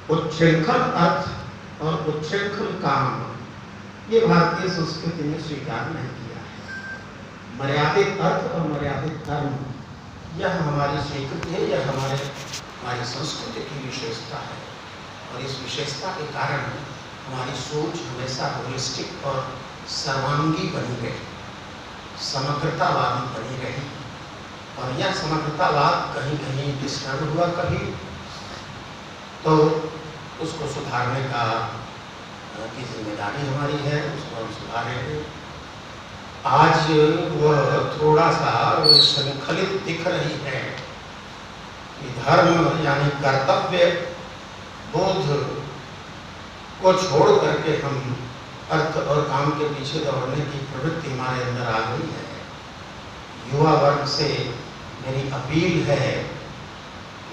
उच्छृंखल अर्थ और उच्छृंखल काम ये भारतीय संस्कृति ने स्वीकार नहीं किया है। मर्यादित अर्थ और मर्यादित धर्म यह हमारी स्वीकृति है, यह हमारी संस्कृति की विशेषता है। और इस विशेषता के कारण हमारी सोच हमेशा होलिस्टिक और सर्वांगी बनी रही, समग्रतावादी बनी रही। और यह समग्रतावाद कहीं कहीं डिस्टर्ब हुआ कभी, तो उसको सुधारने का की जिम्मेदारी हमारी है, उसको हम सुधारेंगे। आज वह थोड़ा सा संकलित दिख रही है कि धर्म यानी कर्तव्य बोध को छोड़ करके हम अर्थ और काम के पीछे दौड़ने की प्रवृत्ति हमारे अंदर आ गई है। युवा वर्ग से मेरी अपील है,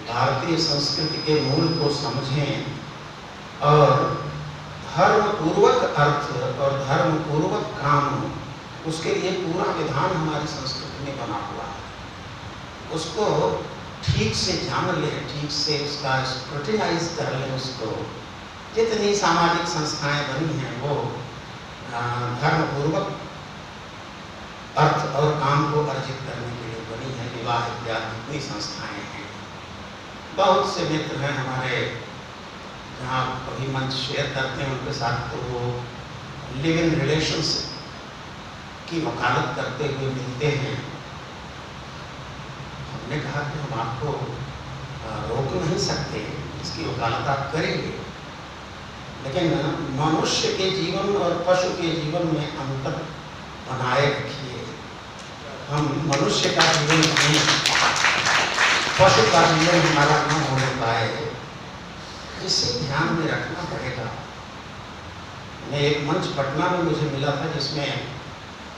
भारतीय संस्कृति के मूल को समझें और धर्मपूर्वक अर्थ और धर्मपूर्वक काम, उसके लिए पूरा विधान हमारी संस्कृति में बना हुआ है। उसको ठीक से जान लें, ठीक से उसका स्क्रूटिनाइज कर लें। उसको जितनी सामाजिक संस्थाएं बनी हैं वो धर्मपूर्वक अर्थ और काम को अर्जित करने के लिए बनी है। विवाह इत्यादि जितनी संस्थाएं हैं, बहुत से मित्र हैं हमारे जहाँ कभी मंच शेयर करते हैं उनके साथ, तो वो लिव इन रिलेशनशिप की वकालत करते हुए मिलते हैं। हमने कहा कि हम आपको रोक नहीं सकते, इसकी वकालत आप करेंगे, लेकिन मनुष्य के जीवन और पशु के जीवन में अंतर बनाए रखिए। हम मनुष्य का जीवन नहीं, पशु का जीवन हमारा न होने पाए, इसे ध्यान में रखना पड़ेगा। मैं एक मंच पटना में मुझे मिला था जिसमें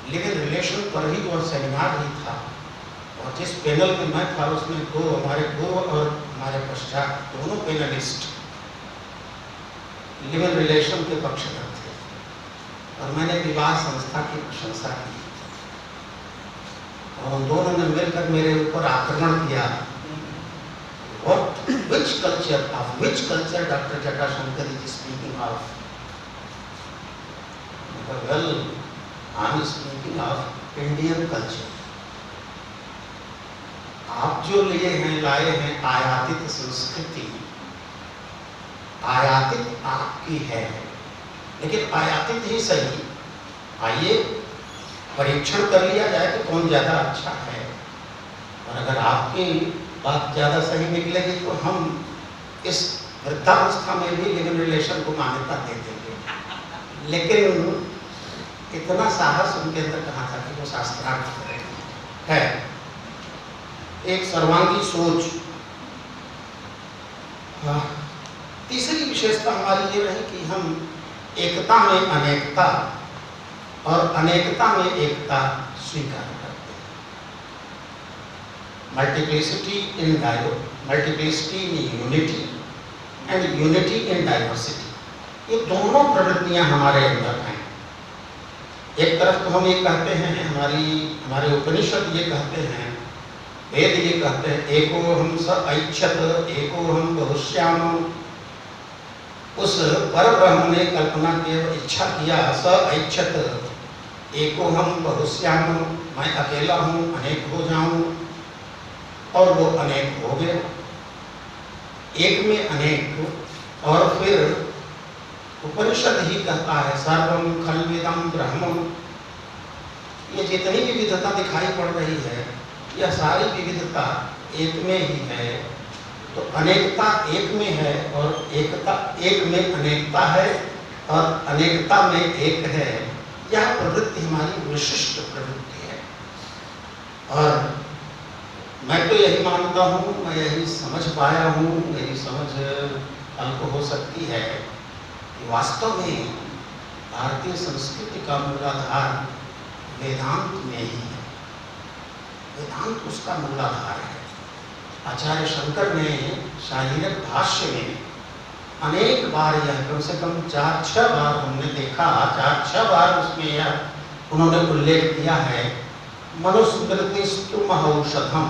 लिव इन रिलेशन पर ही और सेमिनार ही था, और जिस पैनल में मैं था उसमें दो हमारे पूर्व और हमारे पश्चात दोनों पैनलिस्ट लिव इन रिलेशन के पक्षधर थे, और मैंने विवाह संस्था की प्रशंसा की, और उन दोनों ने मिलकर मेरे ऊपर आक्रमण किया। Which culture Dr. Jatashankar is speaking of? Well, I am speaking of Indian culture. आप जो लाए हैं आयातित संस्कृति, आयातित आपकी है, लेकिन आयातित ही सही। आइए परीक्षण कर लिया जाए कि कौन ज्यादा अच्छा है, और अगर आपकी बात ज़्यादा सही निकलेगी तो हम इस वृद्धावस्था में भी लिव इन रिलेशन को मान्यता दे देंगे। लेकिन इतना साहस उनके अंदर कहाँ था कि वो शास्त्रार्थ है। एक सर्वांगी सोच। तीसरी विशेषता हमारी ये रही कि हम एकता में अनेकता और अनेकता में एकता स्वीकार करते हैं। Multiplicity in unity and unity in diversity, ये दोनों प्रवृत्तियां हमारे अंदर हैं। एक तरफ तो हम ये कहते हैं, हमारे उपनिषद ये कहते हैं, वेद ये कहते हैं, एको हम स ऐच्छत एको हम बहुश्याम। उस पर ब्रह्म ने कल्पना की इच्छा किया, स ऐच्छत एको हम बहुश्याम, मैं अकेला हूँ अनेक हो जाऊं, और वो अनेक हो गया, एक में अनेक। और फिर उपनिषद ही कहता है सर्वम खल्विदम ब्रह्मम। ये जितनी विविधता दिखाई पड़ रही है, यह सारी विविधता एक में ही है। तो अनेकता एक में है और एकता एक में अनेकता है और अनेकता में एक है। यह प्रवृत्ति हमारी विशिष्ट प्रवृत्ति है। और मैं तो यही मानता हूँ, मैं यही समझ पाया हूँ, मेरी समझ अल्प हो सकती है कि वास्तव में भारतीय संस्कृति का मूलाधार वेदांत में ही है। वेदांत उसका मूलाधार है। आचार्य शंकर ने शारीरक भाष्य में अनेक बार यह कम से कम 4-6 बार हमने देखा, 4-6 बार उसमें यह उन्होंने उल्लेख किया है, मनुस्मृतिस्तु महौषधम,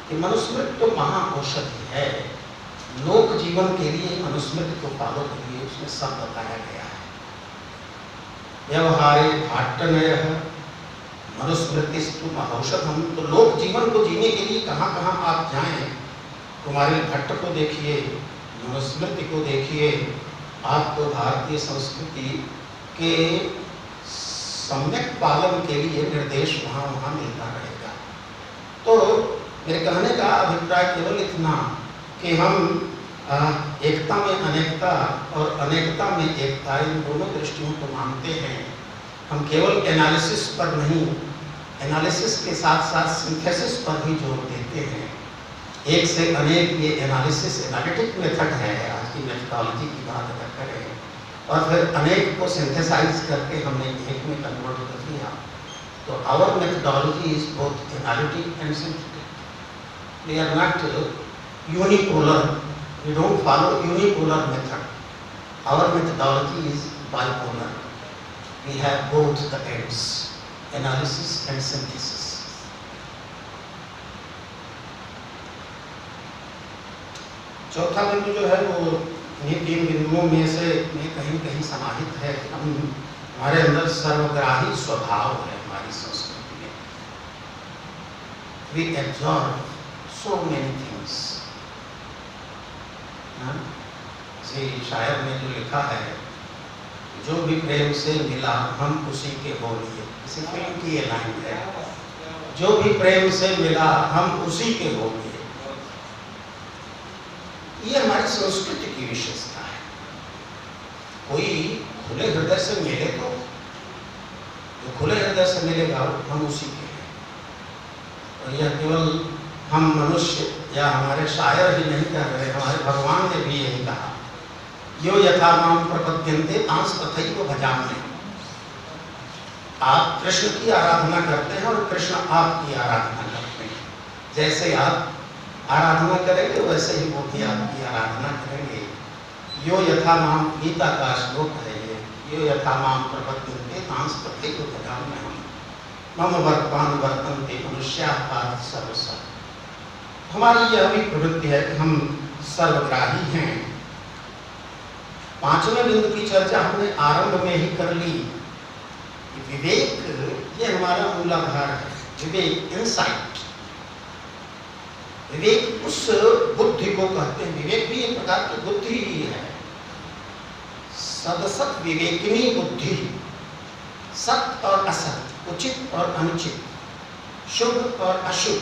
कि मनुस्मृति तो महाऔषधि है। लोक जीवन के लिए मनुस्मृति को फॉलो करिए, उसमें सब बताया गया है। व्यवहारे भाट्टनयः मनुस्मृतिस्तु महौषधम। तो लोक जीवन को जीने के लिए कहाँ कहाँ आप जाएं, कुमारिल भट्ट को देखिए, मनुस्मृति को देखिए, आपको भारतीय संस्कृति के सम्यक पालन के लिए निर्देश वहाँ वहाँ मिलता रहेगा। तो मेरे कहने का अभिप्राय केवल इतना कि हम एकता में अनेकता और अनेकता में एकता, इन दोनों दृष्टियों को मानते हैं। हम केवल एनालिसिस पर नहीं, एनालिसिस के साथ साथ सिंथेसिस पर भी जोर देते हैं। एक से अनेक ये एनालिसिस एनालिटिक मेथड है, आज की मेथडोलॉजी की बात अगर करें, और फिर अनेक को सिंथेसाइज करके हमने एक में कन्वर्ट कर दिया। तो our methodology is both analytic and synthetic. We are not unipolar, we don't follow unipolar method. Our methodology is bipolar. We have both the ends, analysis and synthesis. चौथा बिंदु जो है वो इन्हीं 3 बिंदुओं में से कहीं कहीं समाहित है। हमारे अंदर सर्वग्राही स्वभाव है हमारी संस्कृति में। We absorb so many things। शायर ने जो लिखा है, जो भी प्रेम से मिला हम उसी के हो लिए, किसी फिल्म की ये लाइन है, जो भी प्रेम से मिला हम उसी के हो लिए। ये हमारी संस्कृति की विशेषता है। कोई खुले हृदय से मिले तो जो खुले हृदय से मिलेगा हम उसी के हैं। और यह केवल हम मनुष्य या हमारे शायर ही नहीं कह रहे, हमारे भगवान ने भी यही कहा, यो यथा माम प्रपद्यन्ते तांस तथैव भजाम्यहम्। आप कृष्ण की आराधना करते हैं और कृष्ण आपकी आराधना करते हैं। जैसे आप आराधना करेंगे वैसे ही वो भी आपकी आराधना करेंगे। यो यथा माम, गीता का श्लोक है ये, यो यथा माम प्रपद्यन्ते तांस तथैव भजाम्यहम् मम वर्तमान वर्तन्ते मनुष्याः पार्थ सर्वशः। हमारी यह भी प्रवृत्ति है कि हम सर्वग्राही हैं। 5वें बिंदु की चर्चा हमने आरंभ में ही कर ली। विवेक ये हमारा मूलाधार है। विवेक, इंसाइट, विवेक उस बुद्धि को कहते हैं। विवेक भी एक प्रकार की बुद्धि ही है। सदसत विवेकिनी बुद्धि, सत्य और असत्य, उचित और अनुचित, शुभ और अशुभ,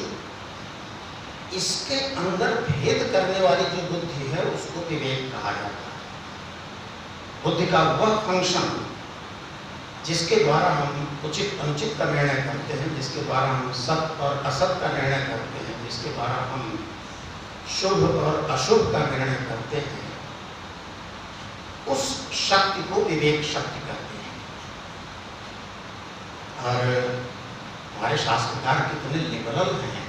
इसके अंदर भेद करने वाली जो बुद्धि है उसको विवेक कहा जाता है। बुद्धि का वह फंक्शन जिसके द्वारा हम उचित अनुचित का निर्णय करते हैं, जिसके द्वारा हम सत्य और असत्य का निर्णय करते हैं, जिसके द्वारा हम शुभ और अशुभ का निर्णय करते हैं, उस शक्ति को विवेक शक्ति कहते हैं। और हमारे शास्त्रकार कितने लिबरल हैं,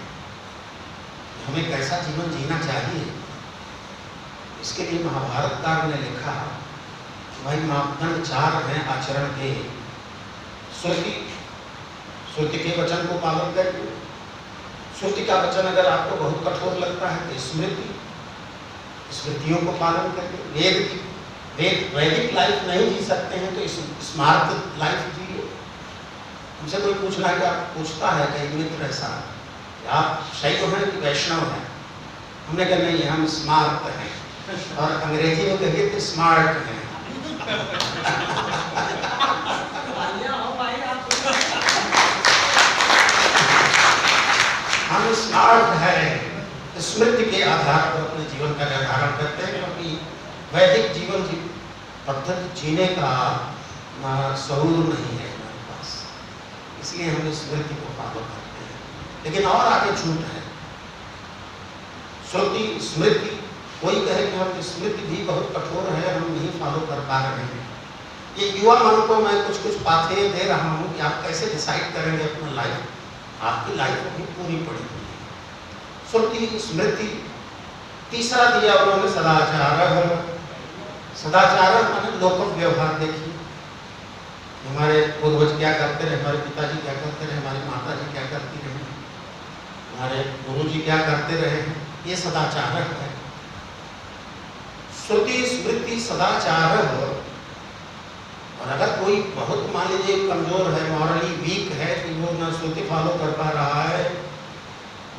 हमें कैसा जीवन जीना चाहिए, इसके लिए महाभारतकार ने लिखा भाई मापदंड 4 हैं आचरण के। श्रुति के वचन को पालन करके, श्रुति का वचन अगर आपको बहुत कठोर लगता है तो स्मृतियों को पालन करके, वैदिक लाइफ नहीं जी सकते हैं तो स्मार्त लाइफ जिए। हमसे कोई पूछना है कि आप पूछता है कई मित्र ऐसा, आप शैव हैं कि वैष्णव हैं? हमने कहा नहीं, हम स्मार्ट हैं, और अंग्रेजी में कहिए तो स्मार्ट हैं। हम स्मार्ट है, स्मृति के आधार पर अपने जीवन का निर्धारण करते हैं, क्योंकि वैदिक जीवन की पद्धति जीने का सहूर नहीं है हमारे पास, इसलिए हम स्मृति को फॉलो करते हैं। लेकिन और आगे छूट है। श्रुति, स्मृति, कोई कहे कि हम स्मृति भी बहुत कठोर है, हम नहीं फॉलो कर पा रहे हैं। ये युवा मन को मैं कुछ पाथेय दे रहा हूँ कि आप कैसे डिसाइड करेंगे अपना लाइफ। आपकी लाइफ अभी पूरी पड़ी हुई है। श्रुति, स्मृति, तीसरा दिया उन्होंने सदाचार। सदाचार माने लोक व्यवहार। देखिए हमारे पूर्वज क्या करते रहे, हमारे पिताजी क्या करते रहे, हमारी माता जी क्या करती रही, हमारे गुरु जी क्या करते रहे, ये सदाचार है। श्रुति स्मृति सदाचार। और अगर कोई बहुत मान लीजिए कमजोर है, मॉरली वीक है, कि वो न श्रुति फॉलो कर पा रहा है,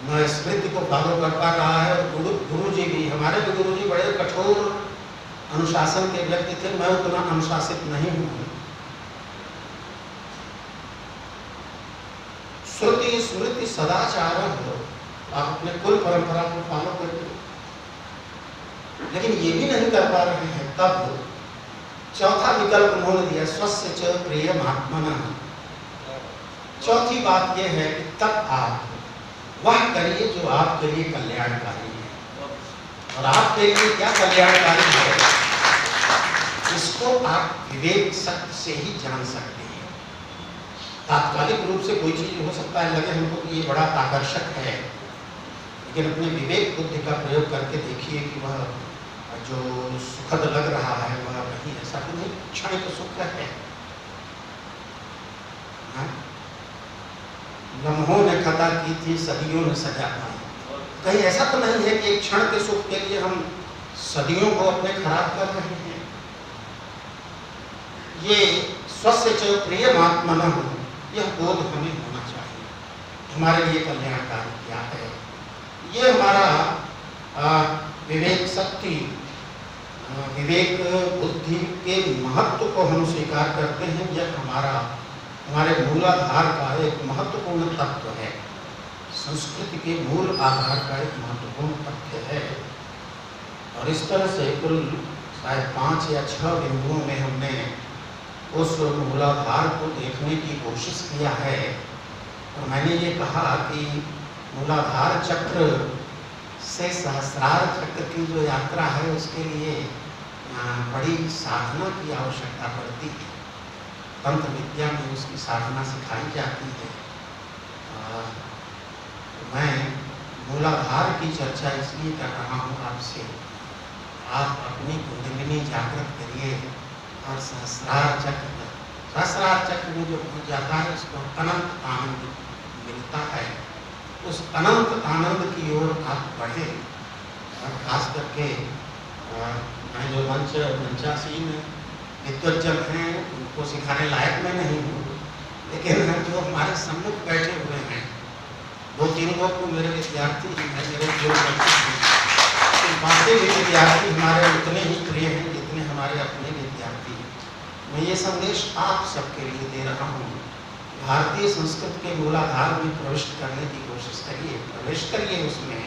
न स्मृति को फॉलो कर पा रहा है। गुरु जी भी, हमारे भी गुरु जी बड़े कठोर अनुशासन के व्यक्ति थे, मैं उतना अनुशासित नहीं हूँ। श्रुति स्मृति सदाचार हो, आप अपने कुल परंपरा को फॉलो करते, लेकिन ये भी नहीं कर पा रहे हैं। तब चौथा विकल्प उन्होंने दिया, स्वस्य च प्रियमात्मनः। चौथी बात यह है कि तब आप वह करिए जो आपके लिए कल्याणकारी है। और आपके लिए क्या कल्याणकारी है, इसको आप विवेक शक्ति से ही जान सकते हैं। तात्कालिक रूप से कोई चीज हो सकता है लगे हमको कि ये बड़ा आकर्षक है, लेकिन अपने विवेक बुद्धि का प्रयोग करके देखिए कि वह जो सुखद लग रहा है वह नहीं, ऐसा तो नहीं, क्षण तो सुख है। लम्हों ने खता की थी, सदियों ने सजा पाई। कहीं ऐसा तो नहीं है कि एक क्षण के सुख के लिए हम सदियों को अपने खराब कर रहे हैं। ये स्वस्य च प्रियमात्मनः, यह बोध हमें होना चाहिए, हमारे लिए कल्याणकारी क्या है। ये हमारा विवेक शक्ति, विवेक बुद्धि के महत्व को हम स्वीकार करते हैं। यह हमारे मूलाधार का एक महत्वपूर्ण तत्व है, संस्कृति के मूल आधार का एक महत्वपूर्ण तथ्य है। और इस तरह से कुल शायद 5 या 6 बिंदुओं में हमने उस मूलाधार को देखने की कोशिश किया है। और मैंने ये कहा कि मूलाधार चक्र से सहस्रार चक्र की जो यात्रा है, उसके लिए बड़ी साधना की आवश्यकता पड़ती है। तंत्र विद्या में उसकी साधना सिखाई जाती है। मैं मूलाधार की चर्चा इसलिए कर रहा हूँ आपसे, आप अपनी कुंडलिनी जागृत करिए और सहस्रार चक्र में जो पहुँच जाता है उसको अनंत आनंद मिलता है। उस अनंत आनंद की ओर आप बढ़े। और खास करके मैं जो मंचासीन विद्वज्जन हैं उनको सिखाने लायक मैं नहीं हूँ, लेकिन जो हमारे सम्मुख बैठे हुए हैं 2-3 लोग तो मेरे विद्यार्थी ही हैं, मेरे जो तो बाकी भी विद्यार्थी हमारे उतने ही प्रिय हैं जितने हमारे अपने विद्यार्थी हैं। मैं ये संदेश आप सबके लिए दे रहा हूँ, भारतीय संस्कृत के मूलाधार में प्रविष्ट करने की कोशिश करिए, प्रवेश करिए, उसमें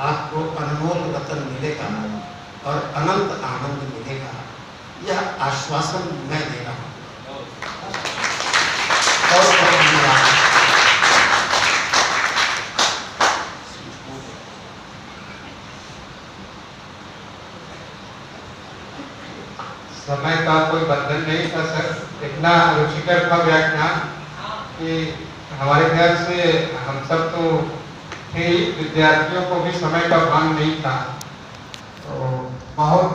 आपको अनमोल रतन मिलेगा और अनंत आनंद मिलेगा। यह आश्वासन मैं दे रहा हूँ। बहुत बहुत धन्यवाद। समय का कोई बंधन नहीं था सर, इतना रुचिकर था व्याख्यान कि हमारे ख्याल से हम सब तो थे, विद्यार्थियों को भी समय का भान नहीं था। तो बहुत